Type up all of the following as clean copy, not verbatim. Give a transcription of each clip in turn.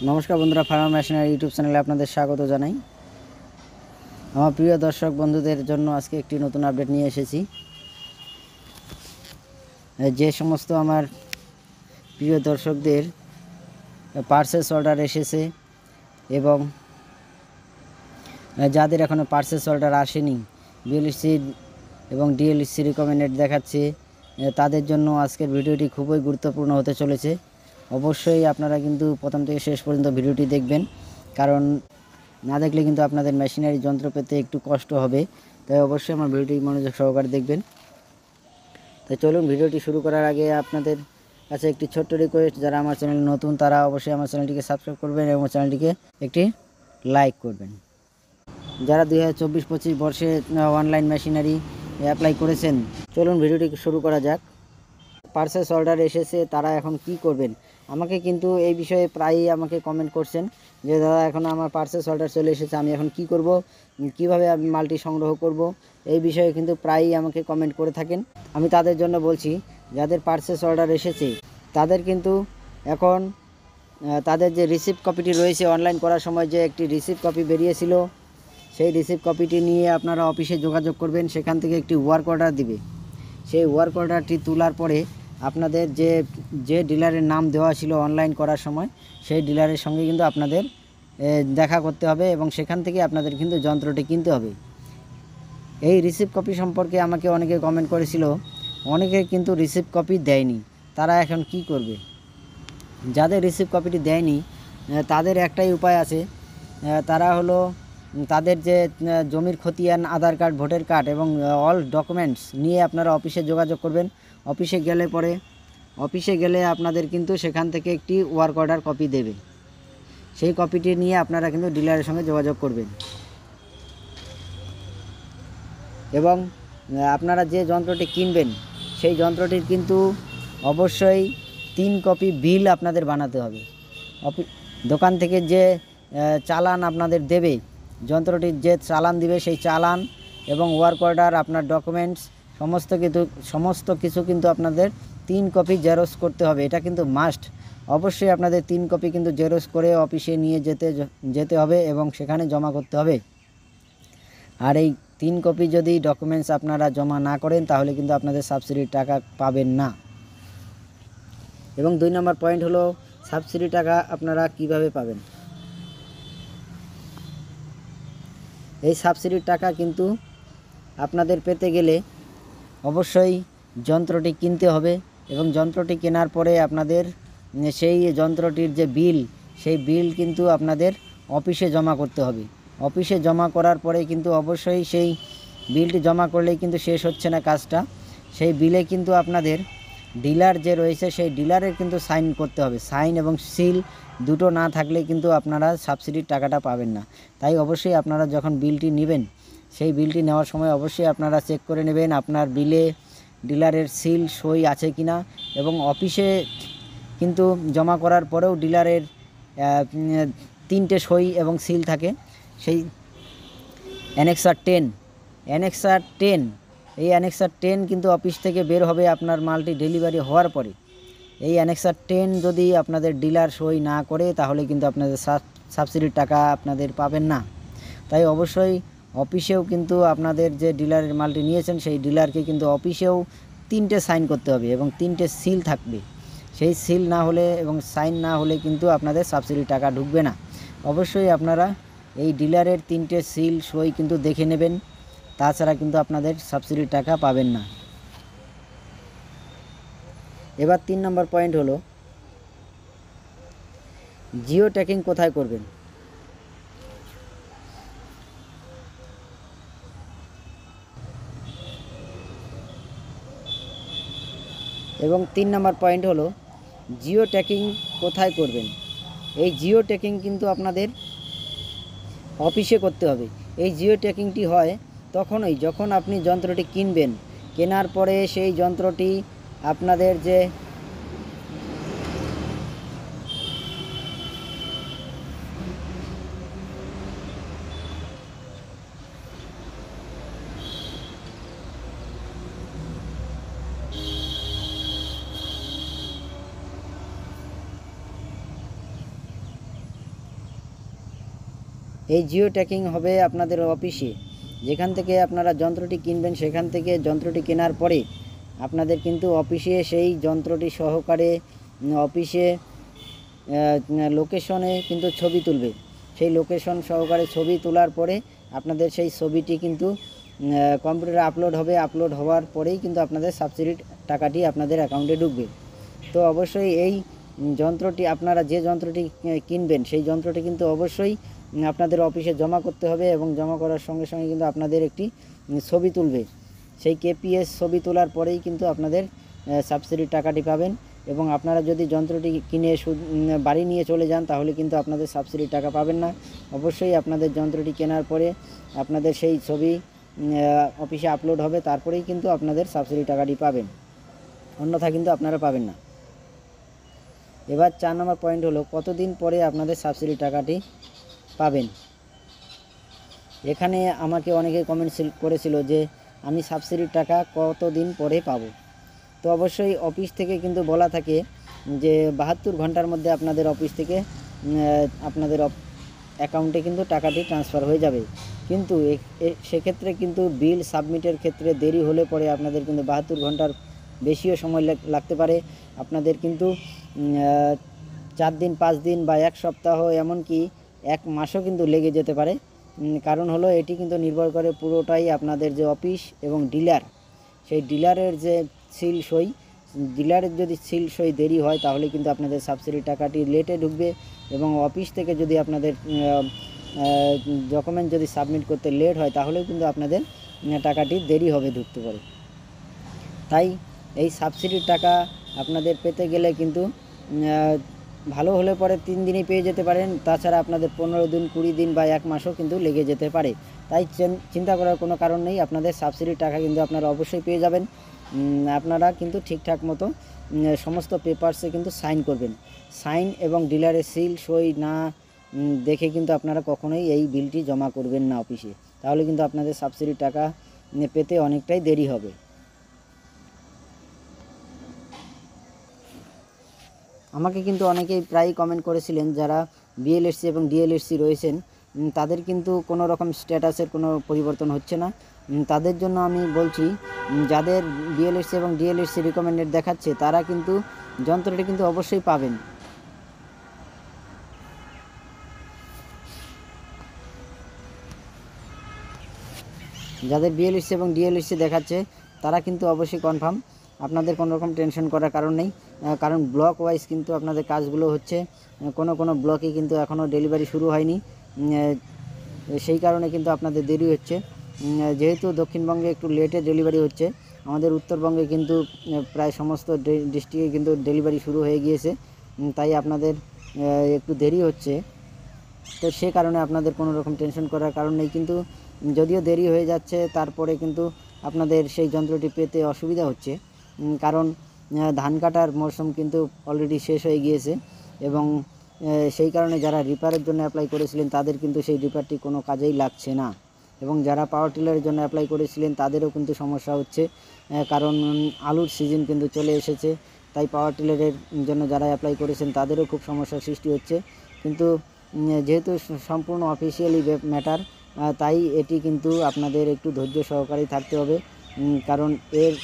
নমস্কার বন্ধুরা, farmer machinery YouTube চ্যানেলে আপনাদের স্বাগত জানাই। আমার প্রিয় দর্শক বন্ধুদের জন্য আজকে একটি নতুন আপডেট নিয়ে এসেছি। যে সমস্ত আমার প্রিয় দর্শকদের পার্সেস অর্ডার এসেছে এবং যাদের এখনও পার্সেস অর্ডার আসেনি, বিএলসি এবং ডিএলসি রিকমেন্ডেড দেখাচ্ছে, তাদের জন্য আজকের ভিডিওটি খুবই গুরুত্বপূর্ণ হতে চলেছে। অবশ্যই আপনারা কিন্তু প্রথম থেকে শেষ পর্যন্ত ভিডিওটি দেখবেন, কারণ না দেখলে কিন্তু আপনাদের মেশিনারি যন্ত্র পেতে একটু কষ্ট হবে। তাই অবশ্যই আমার ভিডিওটি মনোযোগ সহকারে দেখবেন। তো চলুন, ভিডিওটি শুরু করার আগে আপনাদের কাছে একটি ছোট্ট রিকোয়েস্ট, যারা আমার চ্যানেল নতুন তারা অবশ্যই আমার চ্যানেলটিকে সাবস্ক্রাইব করবেন এবং চ্যানেলটিকে একটি লাইক করবেন। যারা 2024-25 বর্ষে অনলাইন মেশিনারি অ্যাপ্লাই করেছেন, চলুন ভিডিওটি শুরু করা যাক। পার্সেস অর্ডার এসেছে, তারা এখন কি করবেন? আমাকে কিন্তু এই বিষয়ে প্রায়ই আমাকে কমেন্ট করছেন যে দাদা, এখন আমার পার্সেস অর্ডার চলে এসেছে, আমি এখন কি করব, কিভাবে আমি মালটি সংগ্রহ করব, এই বিষয়ে কিন্তু প্রায়ই আমাকে কমেন্ট করে থাকেন। আমি তাদের জন্য বলছি, যাদের পার্সেস অর্ডার এসেছে তাদের কিন্তু এখন তাদের যে রিসিপ্ট কপিটি রয়েছে, অনলাইন করার সময় যে একটি রিসিপ্ট কপি বেরিয়েছিল, সেই রিসিপ্ট কপিটি নিয়ে আপনারা অফিসে যোগাযোগ করবেন। সেখান থেকে একটি ওয়ার্ক অর্ডার দিবে। সেই ওয়ার্ক অর্ডারটি তোলার পরে আপনাদের যে ডিলারের নাম দেওয়া ছিল অনলাইন করার সময়, সেই ডিলারের সঙ্গে কিন্তু আপনাদের দেখা করতে হবে এবং সেখান থেকে আপনাদের কিন্তু যন্ত্রটি কিনতে হবে। এই রিসিপ্ট কপি সম্পর্কে আমাকে অনেকে কমেন্ট করেছিল, অনেকে কিন্তু রিসিপ্ট কপি দেয়নি। তারা এখন কি করবে? যাদের রিসিপ্ট কপিটি দেয়নি তাদের একটাই উপায় আছে, তারা হলো তাদের যে জমির খতিয়ান, আধার কার্ড, ভোটার কার্ড এবং অল ডকুমেন্টস নিয়ে আপনারা অফিসে যোগাযোগ করবেন। অফিসে গেলে আপনাদের কিন্তু সেখান থেকে একটি ওয়ার্ক অর্ডার কপি দেবে। সেই কপিটি নিয়ে আপনারা কিন্তু ডিলারের সঙ্গে যোগাযোগ করবেন এবং আপনারা যে যন্ত্রটি কিনবেন সেই যন্ত্রটির কিন্তু অবশ্যই 3 কপি বিল আপনাদের বানাতে হবে। দোকান থেকে যে চালান আপনাদের দেবে, যন্ত্রটির যে চালান দিবে, সেই চালান এবং ওয়ার্ক অর্ডার, আপনার ডকুমেন্টস সমস্ত কিছু কিন্তু আপনাদের 3 কপি জেরক্স করতে হবে। এটা কিন্তু মাস্ট। অবশ্যই আপনাদের 3 কপি কিন্তু জেরক্স করে অফিসে নিয়ে যেতে হবে এবং সেখানে জমা করতে হবে। আর এই 3 কপি যদি ডকুমেন্টস আপনারা জমা না করেন তাহলে কিন্তু আপনাদের সাবসিডির টাকা পাবেন না। এবং 2 নম্বর পয়েন্ট হলো, সাবসিডি টাকা আপনারা কিভাবে পাবেন? এই সাবসিডির টাকা কিন্তু আপনাদের পেতে গেলে অবশ্যই যন্ত্রটি কিনতে হবে এবং যন্ত্রটি কেনার পরে আপনাদের সেই যন্ত্রটির যে বিল, সেই বিল কিন্তু আপনাদের অফিসে জমা করতে হবে। অফিসে জমা করার পরে কিন্তু অবশ্যই সেই বিলটি জমা করলেই কিন্তু শেষ হচ্ছে না কাজটা। সেই বিলে কিন্তু আপনাদের ডিলার যে রয়েছে সেই ডিলারের কিন্তু সাইন করতে হবে। সাইন এবং সিল দুটো না থাকলে কিন্তু আপনারা সাবসিডির টাকাটা পাবেন না। তাই অবশ্যই আপনারা যখন বিলটি নেবেন, সেই বিলটি নেওয়ার সময় অবশ্যই আপনারা চেক করে নেবেন আপনার বিলে ডিলারের সিল সই আছে কি না। এবং অফিসে কিন্তু জমা করার পরেও ডিলারের 3টে সই এবং সিল থাকে। সেই অ্যানেক্সার 10 এই অ্যানেক্সার 10 কিন্তু অফিস থেকে বের হবে আপনার মালটি ডেলিভারি হওয়ার পরে। এই অ্যানেক্সার 10 যদি আপনাদের ডিলার সই না করে তাহলে কিন্তু আপনাদের সাবসিডির টাকা আপনাদের পাবেন না। তাই অবশ্যই অফিসেও কিন্তু আপনাদের যে ডিলারের মালটি নিয়েছেন সেই ডিলারকে কিন্তু অফিসেও 3টে সাইন করতে হবে এবং 3টে সিল থাকবে। সেই সিল না হলে এবং সাইন না হলে কিন্তু আপনাদের সাবসিডির টাকা ঢুকবে না। অবশ্যই আপনারা এই ডিলারের 3টে সিল সই কিন্তু দেখে নেবেন, তাছাড়া কিন্তু আপনাদের সাবসিডির টাকা পাবেন না। এবার 3 নম্বর পয়েন্ট হলো, জিও ট্যাগিং কোথায় করবেন? এবং 3 নম্বর পয়েন্ট হলো, জিও ট্যাগিং কোথায় করবেন? এই জিও ট্যাগিং কিন্তু আপনাদের অফিসে করতে হবে। এই জিও ট্যাগিংটি হয় তখনই যখন আপনি যন্ত্রটি কিনবেন। কেনার পরে সেই যন্ত্রটি আপনাদের যে এই জিও ট্যাগিং হবে আপনাদের অফিসে। যেখান থেকে আপনারা যন্ত্রটি কিনবেন সেখান থেকে যন্ত্রটি কেনার পরে আপনাদের কিন্তু অফিসে সেই যন্ত্রটি সহকারে অফিসে লোকেশনে কিন্তু ছবি তুলবে। সেই লোকেশন সহকারে ছবি তোলার পরে আপনাদের সেই ছবিটি কিন্তু কম্পিউটারে আপলোড হবে। আপলোড হওয়ার পরেই কিন্তু আপনাদের সাবসিডির টাকাটি আপনাদের অ্যাকাউন্টে ঢুকবে। তো অবশ্যই এই যন্ত্রটি আপনারা যে যন্ত্রটি কিনবেন সেই যন্ত্রটি কিন্তু অবশ্যই আপনাদের অফিসে জমা করতে হবে এবং জমা করার সঙ্গে সঙ্গে কিন্তু আপনাদের একটি ছবি তুলবে। সেই কেপিএস ছবি তোলার পরেই কিন্তু আপনাদের সাবসিডির টাকাটি পাবেন। এবং আপনারা যদি যন্ত্রটি কিনে বাড়ি নিয়ে চলে যান তাহলে কিন্তু আপনাদের সাবসিডির টাকা পাবেন না। অবশ্যই আপনাদের যন্ত্রটি কেনার পরে আপনাদের সেই ছবি অফিসে আপলোড হবে, তারপরেই কিন্তু আপনাদের সাবসিডি টাকাটি পাবেন, অন্যথা কিন্তু আপনারা পাবেন না। এবার 4 নম্বর পয়েন্ট হলো কতদিন পরে আপনাদের সাবসিডি টাকাটি পাবেন। এখানে আমাকে অনেকে কমেন্ট করেছিল যে আমি সাবসিডির টাকা কতদিন পরে পাবো। তো অবশ্যই অফিস থেকে কিন্তু বলা থাকে যে 72 ঘন্টার মধ্যে আপনাদের অফিস থেকে আপনাদের অ্যাকাউন্টে কিন্তু টাকাটি ট্রান্সফার হয়ে যাবে। কিন্তু সেক্ষেত্রে কিন্তু বিল সাবমিটের ক্ষেত্রে দেরি হলে পরে আপনাদের কিন্তু 72 ঘন্টার বেশিও সময় লাগতে পারে। আপনাদের কিন্তু 4 দিন 5 দিন বা 1 সপ্তাহ এমনকি 1 মাসও কিন্তু লেগে যেতে পারে। কারণ হলো এটি কিন্তু নির্ভর করে পুরোটাই আপনাদের যে অফিস এবং ডিলার, সেই ডিলারের যে সিল সই, ডিলারের যদি সিল সই দেরি হয় তাহলে কিন্তু আপনাদের সাবসিডি টাকাটি লেটে ঢুকবে। এবং অফিস থেকে যদি আপনাদের ডকুমেন্ট যদি সাবমিট করতে লেট হয় তাহলেও কিন্তু আপনাদের টাকাটি দেরি হবে ঢুকতে পারে। তাই এই সাবসিডির টাকা আপনাদের পেতে গেলে কিন্তু ভালো হলে পরে 3 দিনই পেয়ে যেতে পারেন, তাছাড়া আপনাদের 15 দিন 20 দিন বা 1 মাসও কিন্তু লেগে যেতে পারে। তাই চিন্তা করার কোনো কারণ নেই, আপনাদের সাবসিডির টাকা কিন্তু আপনারা অবশ্যই পেয়ে যাবেন। আপনারা কিন্তু ঠিকঠাক মতো সমস্ত পেপারসে কিন্তু সাইন করবেন। সাইন এবং ডিলারের সিল সই না দেখে কিন্তু আপনারা কখনোই এই বিলটি জমা করবেন না অফিসে, তাহলে কিন্তু আপনাদের সাবসিডির টাকা পেতে অনেকটাই দেরি হবে। আমাকে কিন্তু অনেকেই প্রায়ই কমেন্ট করেছিলেন যারা বিএলএসসি এবং ডিএলএসসি রয়েছেন, তাদের কিন্তু কোনো রকম স্ট্যাটাসের কোনো পরিবর্তন হচ্ছে না। তাদের জন্য আমি বলছি, যাদের বিএলএসসি এবং ডিএলএসসি রিকমেন্ডেড দেখাচ্ছে তারা কিন্তু যন্ত্রটি কিন্তু অবশ্যই পাবেন। যাদের বিএলএসসি এবং ডিএলএসসি দেখাচ্ছে তারা কিন্তু অবশ্যই কনফার্ম, আপনাদের কোনো রকম টেনশন করার কারণ নেই। কারণ ব্লক ওয়াইজ কিন্তু আপনাদের কাজগুলো হচ্ছে, কোনো ব্লকে কিন্তু এখনও ডেলিভারি শুরু হয়নি, সেই কারণে কিন্তু আপনাদের দেরি হচ্ছে। যেহেতু দক্ষিণবঙ্গে একটু লেটে ডেলিভারি হচ্ছে, আমাদের উত্তরবঙ্গে কিন্তু প্রায় সমস্ত ডিস্ট্রিক্টে কিন্তু ডেলিভারি শুরু হয়ে গিয়েছে, তাই আপনাদের একটু দেরি হচ্ছে। তো সে কারণে আপনাদের কোনো রকম টেনশন করার কারণ নেই। কিন্তু যদিও দেরি হয়ে যাচ্ছে তারপরে কিন্তু আপনাদের সেই যন্ত্রটি পেতে অসুবিধা হচ্ছে, কারণ ধান কাটার মরশুম কিন্তু অলরেডি শেষ হয়ে গিয়েছে এবং সেই কারণে যারা রিপারের জন্য অ্যাপ্লাই করেছিলেন তাদের কিন্তু সেই রিপারটি কোনো কাজেই লাগছে না। এবং যারা পাওয়ার টিলারের জন্য অ্যাপ্লাই করেছিলেন তাদেরও কিন্তু সমস্যা হচ্ছে, কারণ আলুর সিজন কিন্তু চলে এসেছে, তাই পাওয়ার টিলারের জন্য যারা অ্যাপ্লাই করেছেন তাদেরও খুব সমস্যার সৃষ্টি হচ্ছে। কিন্তু যেহেতু সম্পূর্ণ অফিসিয়ালি ম্যাটার, তাই এটি কিন্তু আপনাদের একটু ধৈর্য সহকারে থাকতে হবে, কারণ এর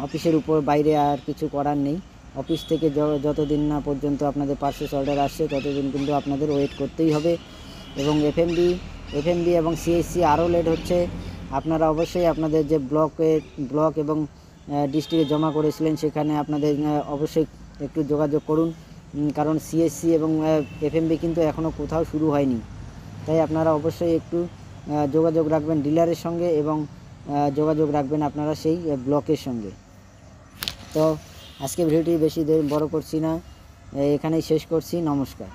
অফিসের উপর বাইরে আর কিছু করার নেই। অফিস থেকে যতদিন না পর্যন্ত আপনাদের পারচেস অর্ডার আসছে ততদিন কিন্তু আপনাদের ওয়েট করতেই হবে। এবং এফএমবি এবং সিএসসি আরও লেট হচ্ছে। আপনারা অবশ্যই আপনাদের যে ব্লক এবং ডিস্ট্রিক্টে জমা করেছিলেন সেখানে আপনাদের অবশ্যই একটু যোগাযোগ করুন, কারণ সিএসসি এবং এফএমবি কিন্তু এখনও কোথাও শুরু হয়নি। তাই আপনারা অবশ্যই একটু যোগাযোগ রাখবেন ডিলারের সঙ্গে এবং যোগাযোগ রাখবেন আপনারা সেই ব্লকের সঙ্গে। তো আজকে ভিডিওটি বেশি বড় করছি না, এখানেই শেষ করছি। নমস্কার।